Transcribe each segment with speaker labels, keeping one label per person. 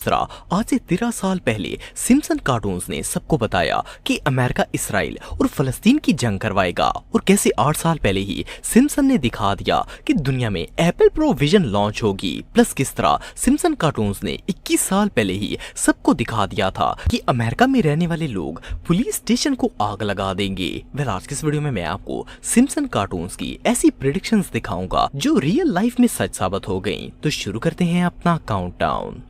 Speaker 1: तीसरा, आज से 13 साल पहले सिम्पसन कार्टून्स ने सबको बताया कि अमेरिका इसराइल और फलस्तीन की जंग करवाएगा और कैसे 8 साल पहले ही सिम्पसन ने दिखा दिया कि दुनिया में एप्पल प्रो विजन लॉन्च होगी। प्लस किस तरह सिम्पसन कार्टून्स ने 21 साल पहले ही सबको दिखा दिया था कि अमेरिका में रहने वाले लोग पुलिस स्टेशन को आग लगा देंगे। आज की इस वीडियो में मैं आपको सिम्पसन कार्टून्स की ऐसी प्रेडिक्शंस दिखाऊंगा जो रियल लाइफ में सच साबित हो गई। तो शुरू करते हैं अपना काउंटडाउन।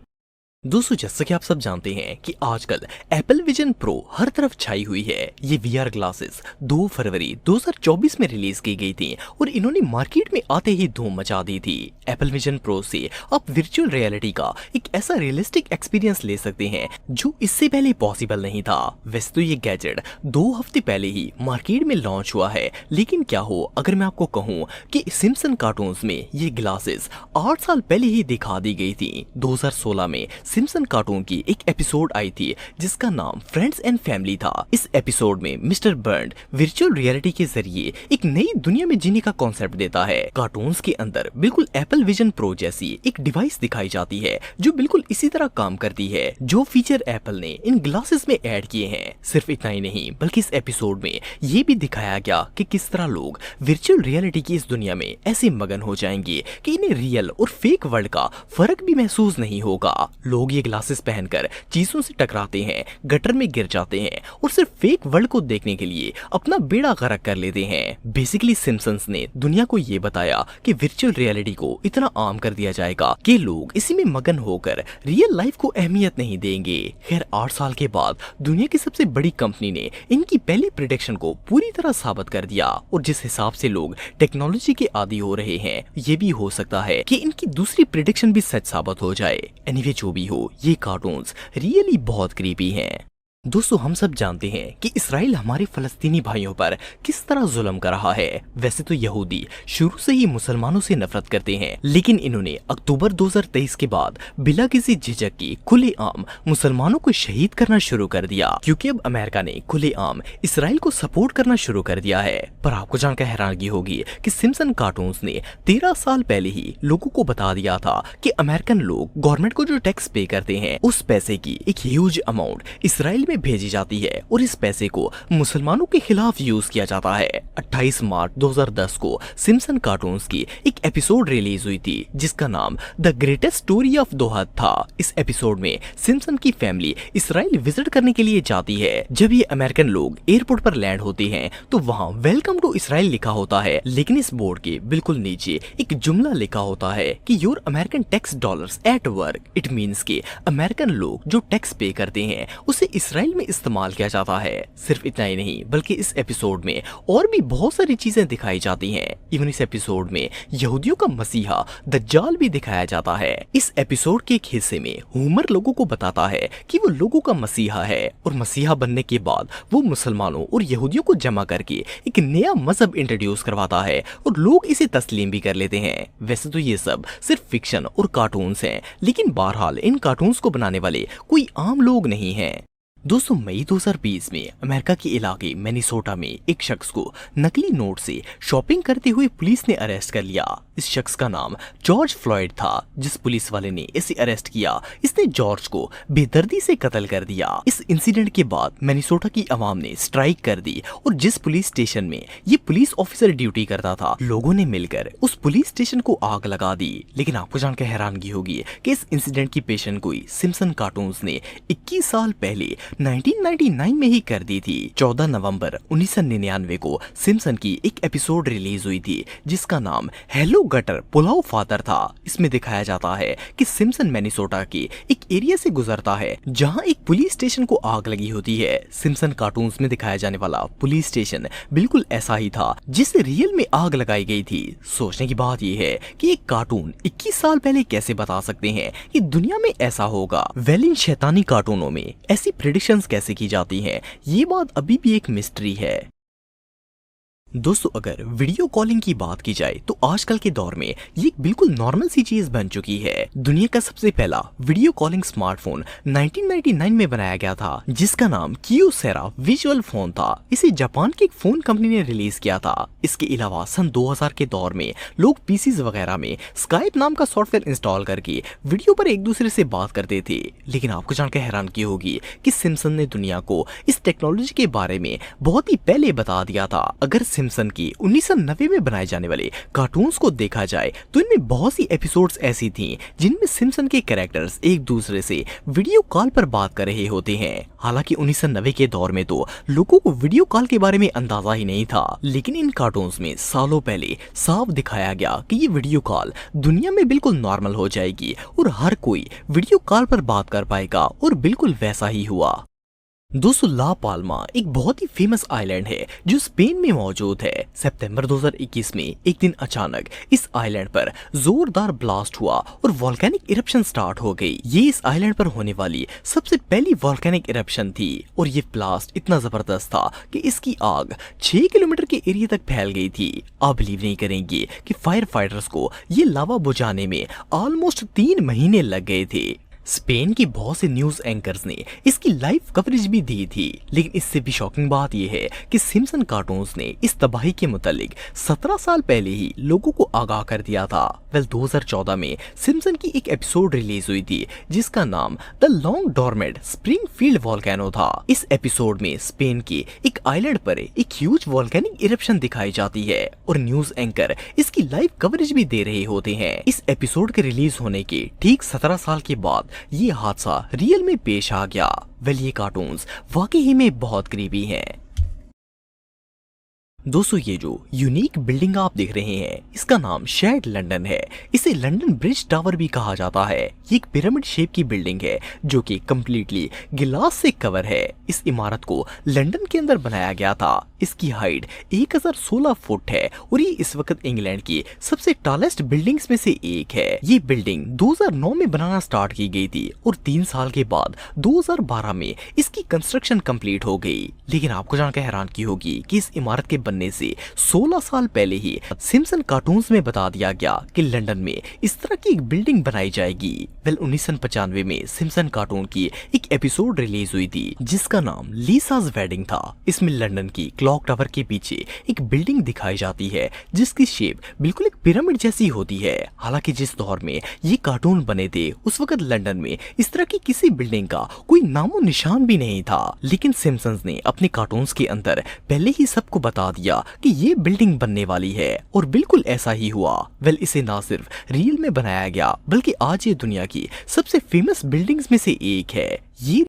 Speaker 1: दोस्तों, जैसा कि आप सब जानते हैं कि आजकल एप्पल विजन प्रो हर तरफ छाई हुई है। ये वीआर ग्लासेस 2 फरवरी 2024 में रिलीज की गई थी और इन्होंने मार्केट में आते ही धूम मचा दी थी। एप्पल विजन प्रो से आप वर्चुअल रियलिटी का एक ऐसा रियलिस्टिक एक्सपीरियंस ले सकते हैं जो इससे पहले पॉसिबल नहीं था। वैसे तो ये गैजेट 2 हफ्ते पहले ही मार्केट में लॉन्च हुआ है, लेकिन क्या हो अगर मैं आपको कहूँ कि सिम्पसन कार्टून्स में ये ग्लासेस 8 साल पहले ही दिखा दी गई थी। 2016 में सिम्पसन कार्टून की एक एपिसोड आई थी जिसका नाम फ्रेंड्स एंड फैमिली था। इस एपिसोड में मिस्टर बर्ड वर्चुअल रियलिटी के जरिए एक नई दुनिया में जीने का कॉन्सेप्ट देता है। कार्टून्स के अंदर बिल्कुल एप्पल विजन प्रो जैसी एक डिवाइस दिखाई जाती है जो बिल्कुल इसी तरह काम करती है जो फीचर एप्पल ने इन ग्लासेस में ऐड किए हैं। सिर्फ इतना ही नहीं बल्कि इस एपिसोड में ये भी दिखाया गया कि किस तरह लोग वर्चुअल रियलिटी की इस दुनिया में ऐसे मगन हो जाएंगे कि इन्हें रियल और फेक वर्ल्ड का फर्क भी महसूस नहीं होगा। लोग ये ग्लासेस पहनकर चीजों से टकराते हैं, गटर में गिर जाते हैं और सिर्फ फेक वर्ल्ड को देखने के लिए अपना बेड़ा गर्क कर लेते हैं। बेसिकली सिम्पसन्स ने दुनिया को ये बताया कि वर्चुअल रियलिटी को इतना आम कर दिया जाएगा कि लोग इसी में मगन होकर रियल लाइफ को अहमियत नहीं देंगे। खैर 8 साल के बाद दुनिया की सबसे बड़ी कंपनी ने इनकी पहली प्रेडिक्शन को पूरी तरह साबित कर दिया और जिस हिसाब से लोग टेक्नोलॉजी के आदी हो रहे हैं, ये भी हो सकता है कि इनकी दूसरी प्रेडिक्शन भी सच साबित हो जाए। एनीवे जो भी हो, ये कार्टून्स रियली बहुत क्रीपी हैं। दोस्तों, हम सब जानते हैं कि इसराइल हमारे फलस्तीनी भाइयों पर किस तरह जुल्म कर रहा है। वैसे तो यहूदी शुरू से ही मुसलमानों से नफरत करते हैं, लेकिन इन्होंने अक्टूबर 2023 के बाद बिना किसी झिझक के खुलेआम मुसलमानों को शहीद करना शुरू कर दिया, क्योंकि अब अमेरिका ने खुलेआम इसराइल को सपोर्ट करना शुरू कर दिया है। पर आपको जानकर हैरानगी होगी कि सिम्पसन कार्टून्स ने 13 साल पहले ही लोगों को बता दिया था कि अमेरिकन लोग गवर्नमेंट को जो टैक्स पे करते हैं उस पैसे की एक ह्यूज अमाउंट इसराइल में भेजी जाती है और इस पैसे को मुसलमानों के खिलाफ यूज किया जाता है। 28 मार्च 2010 को सिम्पसन कार्टून्स की एक एपिसोड रिलीज हुई थी जिसका नाम द ग्रेटेस्ट स्टोरी ऑफ दोहद था। इस एपिसोड में सिम्पसन की फैमिली इसराइल विजिट करने के लिए जाती है। जब ये अमेरिकन लोग एयरपोर्ट पर लैंड होते हैं तो वहाँ वेलकम टू इसराइल लिखा होता है, लेकिन इस बोर्ड के बिल्कुल नीचे एक जुमला लिखा होता है कि your American tax dollars at work. It means कि अमेरिकन लोग जो टैक्स पे करते हैं उसे इसराइल में इस्तेमाल किया जाता है। सिर्फ इतना ही नहीं बल्कि इस एपिसोड में और भी बहुत सारी चीजें दिखाई जाती हैं। इवन इस एपिसोड में यहूदियों का मसीहा दज्जाल भी दिखाया जाता है। इस एपिसोड के एक हिस्से में हुमर लोगों को बताता है कि वो लोगों का मसीहा है और मसीहा बनने के बाद वो मुसलमानों और यहूदियों को जमा करके एक नया मजहब इंट्रोड्यूस करवाता है और लोग इसे तस्लीम भी कर लेते हैं। वैसे तो ये सब सिर्फ फिक्शन और कार्टून्स हैं, लेकिन बहरहाल इन कार्टून्स को बनाने वाले कोई आम लोग नहीं हैं। दोस्तों, मई 2020 में अमेरिका के इलाके मिनेसोटा में एक शख्स को नकली नोट से शॉपिंग करते हुए पुलिस ने अरेस्ट कर लिया। इस शख्स का नाम जॉर्ज फ्लॉयड था। जिस पुलिस वाले ने इसे अरेस्ट किया, इसने जॉर्ज को बेदर्दी से कत्ल कर दिया। इस इंसिडेंट के बाद मिनेसोटा की आवाम ने स्ट्राइक कर दी और जिस पुलिस स्टेशन में ये पुलिस ऑफिसर ड्यूटी करता था, लोगों ने मिलकर उस पुलिस स्टेशन को आग लगा दी। लेकिन आपको जानकर हैरानगी होगी कि इस इंसिडेंट की पेशन गोई सिम्पसन कार्टून्स ने 21 साल पहले 1999 में ही कर दी थी। 14 नवंबर 1999 को सिम्पसन की एक एपिसोड रिलीज हुई थी जिसका नाम हेलो गटर पुलाव फादर था। इसमें दिखाया जाता है कि सिम्पसन मिनेसोटा के एक एरिया से गुजरता है जहां एक पुलिस स्टेशन को आग लगी होती है। सिम्पसन कार्टून्स में दिखाया जाने वाला पुलिस स्टेशन बिल्कुल ऐसा ही था जिसे रियल में आग लगाई गई थी। सोचने की बात यह है कि एक कार्टून 21 साल पहले कैसे बता सकते हैं कि दुनिया में ऐसा होगा। वेल, इन शैतानी कार्टूनों में ऐसी प्रेडिक्शंस कैसे की जाती हैं, ये बात अभी भी एक मिस्ट्री है। दोस्तों, अगर वीडियो कॉलिंग की बात की जाए तो आजकल के दौर में ये एक बिल्कुल नॉर्मल सी चीज बन चुकी है। दुनिया का सबसे पहला वीडियो कॉलिंग स्मार्टफोन 1999 में बनाया गया था, जिसका नाम कियोसेरा विजुअल फोन था। इसे जापान की एक फोन कंपनी ने रिलीज किया था। इसके अलावा सन 2000 के दौर में लोग पीसीज वगैरह में स्काइप नाम का सॉफ्टवेयर इंस्टॉल करके वीडियो पर एक दूसरे से बात करते थे। लेकिन आपको जानकर हैरानगी होगी कि सिम्पसन ने दुनिया को इस टेक्नोलॉजी के बारे में बहुत ही पहले बता दिया था। अगर सिम्पसन की 1990 में बनाए जाने वाले कार्टून्स को देखा जाए तो इनमें बहुत सी एपिसोड्स ऐसी थीं जिनमें सिम्पसन के कैरेक्टर्स एक दूसरे से वीडियो कॉल पर बात कर रहे होते हैं। हालांकि 1990 के दौर में तो लोगों को वीडियो कॉल के बारे में अंदाजा ही नहीं था, लेकिन इन कार्टून्स में सालों पहले साफ दिखाया गया कि ये वीडियो कॉल दुनिया में बिल्कुल नॉर्मल हो जाएगी और हर कोई वीडियो कॉल पर बात कर पाएगा, और बिल्कुल वैसा ही हुआ। दोस्तों, ला पाल्मा एक बहुत ही फेमस आइलैंड है जो स्पेन में मौजूद है। सितंबर 2021 में एक दिन अचानक इस आइलैंड पर जोरदार ब्लास्ट हुआ और वॉल्केनिक इरप्शन स्टार्ट हो गई। ये इस आइलैंड पर होने वाली सबसे पहली वॉल्केनिक इरप्शन थी और ये ब्लास्ट इतना जबरदस्त था कि इसकी आग 6 किलोमीटर के एरिया तक फैल गई थी। आप बिलीव नहीं करेंगे कि फायर फाइटर्स को ये लावा बुझाने में ऑलमोस्ट 3 महीने लग गए थे। स्पेन की बहुत से न्यूज एंकर्स ने इसकी लाइव कवरेज भी दी थी, लेकिन इससे भी शॉकिंग बात यह है कि सिम्पसन कार्टून्स ने इस तबाही के मुतालिक 17 साल पहले ही लोगों को आगाह कर दिया था। 2014 में सिम्पसन की एक एपिसोड रिलीज हुई थी जिसका नाम the long dormant Springfield volcano था। इस एपिसोड में स्पेन के एक आइलैंड पर एक ह्यूज वॉल्केनिक इरप्शन दिखाई जाती है और न्यूज एंकर इसकी लाइव कवरेज भी दे रहे होते हैं। इस एपिसोड के रिलीज होने के ठीक 17 साल के बाद ये हादसा रियल में पेश आ गया। ये कार्टून्स वाकई में बहुत करीबी हैं। दोस्तों, ये जो यूनिक बिल्डिंग आप देख रहे हैं इसका नाम शेड लंदन है। इसे लंदन ब्रिज टावर भी कहा जाता है। ये एक पिरामिड शेप की बिल्डिंग है जो कि कम्प्लीटली गिलास से कवर है। इस इमारत को लंदन के अंदर बनाया गया था। इसकी हाइट 1016 फुट है और ये इस वक्त इंग्लैंड की सबसे टॉलेस्ट बिल्डिंग्स में से एक है। ये बिल्डिंग 2009 में बनाना स्टार्ट की गई थी और 3 साल के बाद 2012 में इसकी कंस्ट्रक्शन कंप्लीट हो गई। लेकिन आपको जानकर हैरानगी होगी कि इस इमारत के बनने से 16 साल पहले ही सिम्पसन कार्टून्स में बता दिया गया कि लंदन में इस तरह की एक बिल्डिंग बनाई जाएगी। 1995 में सिम्पसन कार्टून की एक एपिसोड रिलीज हुई थी जिसका नाम लीसाज वेडिंग था। इसमें लंदन की क्लॉक टावर के पीछे एक बिल्डिंग दिखाई जाती है जिसकी शेप बिल्कुल एक पिरामिड जैसी होती है। हालांकि जिस दौर में ये कार्टून बने थे उस वक्त लंदन में इस तरह की किसी बिल्डिंग का कोई नामो निशान भी नहीं था, लेकिन सिम्पसन्स ने अपने कार्टून्स के अंदर पहले ही सबको बता दिया कि ये बिल्डिंग बनने वाली है और बिल्कुल ऐसा ही हुआ। इसे ना सिर्फ रियल में बनाया गया बल्कि आज ये दुनिया की सबसे फेमस बिल्डिंग्स में से एक है। ये